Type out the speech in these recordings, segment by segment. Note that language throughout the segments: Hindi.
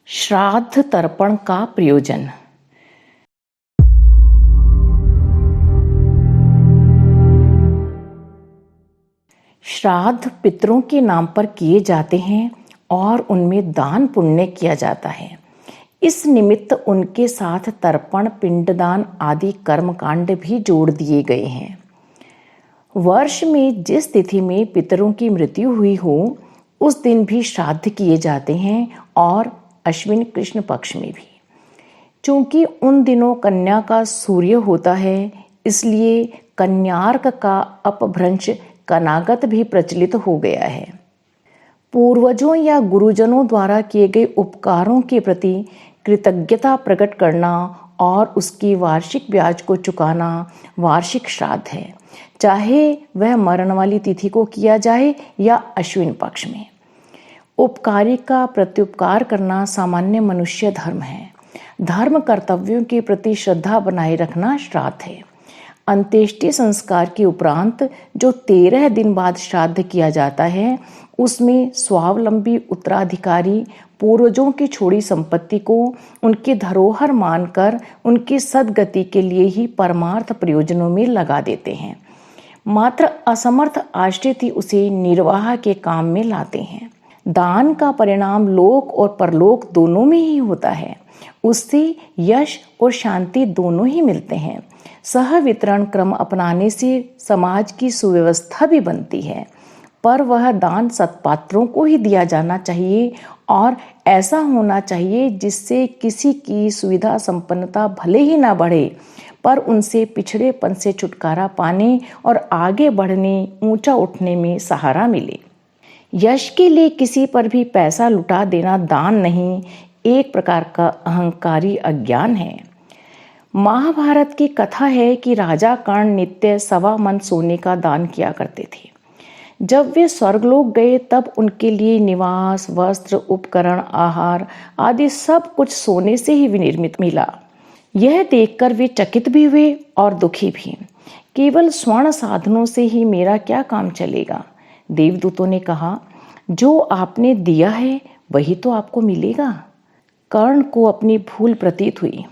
श्राद्ध तर्पण का प्रयोजन। श्राद्ध पितरों के नाम पर किए जाते हैं और उनमें दान पुण्य किया जाता है। इस निमित्त उनके साथ तर्पण, पिंडदान आदि कर्मकांड भी जोड़ दिए गए हैं। वर्ष में जिस तिथि में पितरों की मृत्यु हुई हो उस दिन भी श्राद्ध किए जाते हैं और अश्विन कृष्ण पक्ष में भी। चूंकि उन दिनों कन्या का सूर्य होता है, इसलिए कन्यार्क का अपभ्रंश कनागत भी प्रचलित हो गया है। पूर्वजों या गुरुजनों द्वारा किए गए उपकारों के प्रति कृतज्ञता प्रकट करना और उसकी वार्षिक ब्याज को चुकाना वार्षिक श्राद्ध है, चाहे वह मरण वाली तिथि को किया जाए या अश्विन पक्ष में। उपकारी का प्रत्युपकार करना सामान्य मनुष्य धर्म है। धर्म कर्तव्यों के प्रति श्रद्धा बनाए रखना श्राद्ध है। अंत्येष्टि संस्कार के उपरांत जो 13 दिन बाद श्राद्ध किया जाता है, उसमें स्वावलंबी उत्तराधिकारी पूर्वजों की छोड़ी संपत्ति को उनकी धरोहर मानकर उनकी सद्गति के लिए ही परमार्थ प्रयोजनों में लगा देते हैं। मात्र असमर्थ आश्रित ही उसे निर्वाह के काम में लाते हैं। दान का परिणाम लोक और परलोक दोनों में ही होता है। उससे यश और शांति दोनों ही मिलते हैं। सह वितरण क्रम अपनाने से समाज की सुव्यवस्था भी बनती है, पर वह दान सत्पात्रों को ही दिया जाना चाहिए और ऐसा होना चाहिए जिससे किसी की सुविधा संपन्नता भले ही ना बढ़े, पर उनसे पिछड़ेपन से छुटकारा पाने और आगे बढ़ने, ऊंचा उठने में सहारा मिले। यश के लिए किसी पर भी पैसा लुटा देना दान नहीं, एक प्रकार का अहंकारी अज्ञान है। महाभारत की कथा है कि राजा कर्ण नित्य 1.25 मन सोने का दान किया करते थे। जब वे स्वर्गलोक गए तब उनके लिए निवास, वस्त्र, उपकरण, आहार आदि सब कुछ सोने से ही विनिर्मित मिला। यह देखकर वे चकित भी हुए और दुखी भी। केवल स्वर्ण साधनों से ही मेरा क्या काम चलेगा? देवदूतों ने कहा, जो आपने दिया है वही तो आपको मिलेगा। कर्ण को अपनी भूल प्रतीत हुई।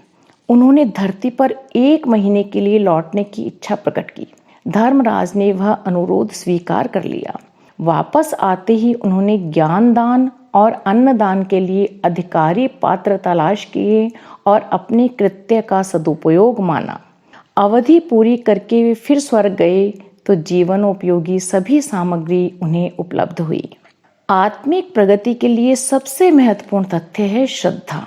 उन्होंने धरती पर 1 महीने के लिए लौटने की इच्छा प्रकट की। धर्मराज ने वह अनुरोध स्वीकार कर लिया। वापस आते ही उन्होंने ज्ञान दान और अन्न दान के लिए अधिकारी पात्र तलाश किए और अपने कृत्य का सदुपयोग माना। अवधि पूरी करके वे फिर स्वर्ग गए तो जीवनोपयोगी सभी सामग्री उन्हें उपलब्ध हुई। आत्मिक प्रगति के लिए सबसे महत्वपूर्ण तथ्य है श्रद्धा।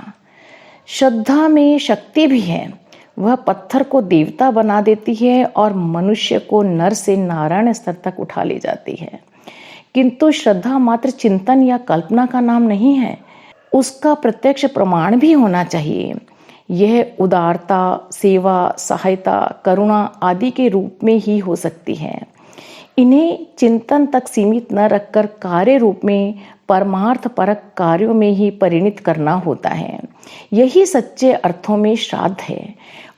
श्रद्धा में शक्ति भी है। वह पत्थर को देवता बना देती है और मनुष्य को नर से नारायण स्तर तक उठा ले जाती है। किंतु श्रद्धा मात्र चिंतन या कल्पना का नाम नहीं है, उसका प्रत्यक्ष प्रमाण भी होना चाहिए। यह उदारता, सेवा, सहायता, करुणा आदि के रूप में ही हो सकती है। इन्हें चिंतन तक सीमित न रखकर कार्य रूप में परमार्थ परक कार्यों में ही परिणित करना होता है। यही सच्चे अर्थों में श्राद्ध है।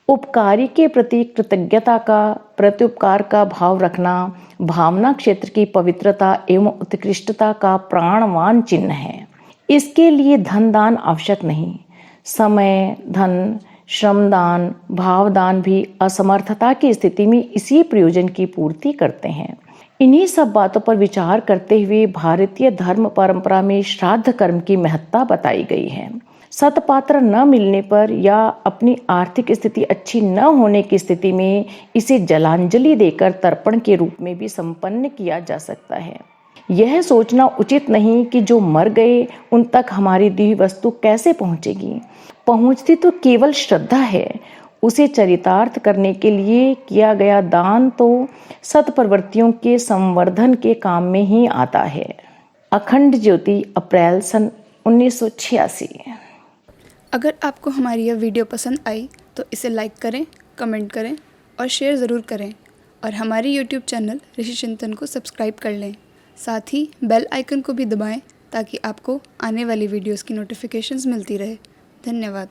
उपकारी के प्रति कृतज्ञता का, प्रत्युपकार का भाव रखना भावना क्षेत्र की पवित्रता एवं उत्कृष्टता का प्राणवान चिन्ह है। इसके लिए धन दान आवश्यक नहीं। समय, धन, श्रमदान, भावदान भी असमर्थता की स्थिति में इसी प्रयोजन की पूर्ति करते हैं। इन्हीं सब बातों पर विचार करते हुए भारतीय धर्म परंपरा में श्राद्ध कर्म की महत्ता बताई गई है। सत्पात्र न मिलने पर या अपनी आर्थिक स्थिति अच्छी न होने की स्थिति में इसे जलांजलि देकर तर्पण के रूप में भी संपन्न किया जा सकता है। यह सोचना उचित नहीं कि जो मर गए उन तक हमारी दी हुई वस्तु कैसे पहुंचेगी। पहुंचती तो केवल श्रद्धा है। उसे चरितार्थ करने के लिए किया गया दान तो सत्प्रवृत्तियों के संवर्धन के काम में ही आता है। अखंड ज्योति, अप्रैल सन 1986। अगर आपको हमारी यह वीडियो पसंद आई तो इसे लाइक करें, कमेंट करें और शेयर ज़रूर करें और हमारी YouTube चैनल ऋषि चिंतन को सब्सक्राइब कर लें। साथ ही बेल आइकन को भी दबाएं ताकि आपको आने वाली वीडियोस की नोटिफिकेशंस मिलती रहे। धन्यवाद।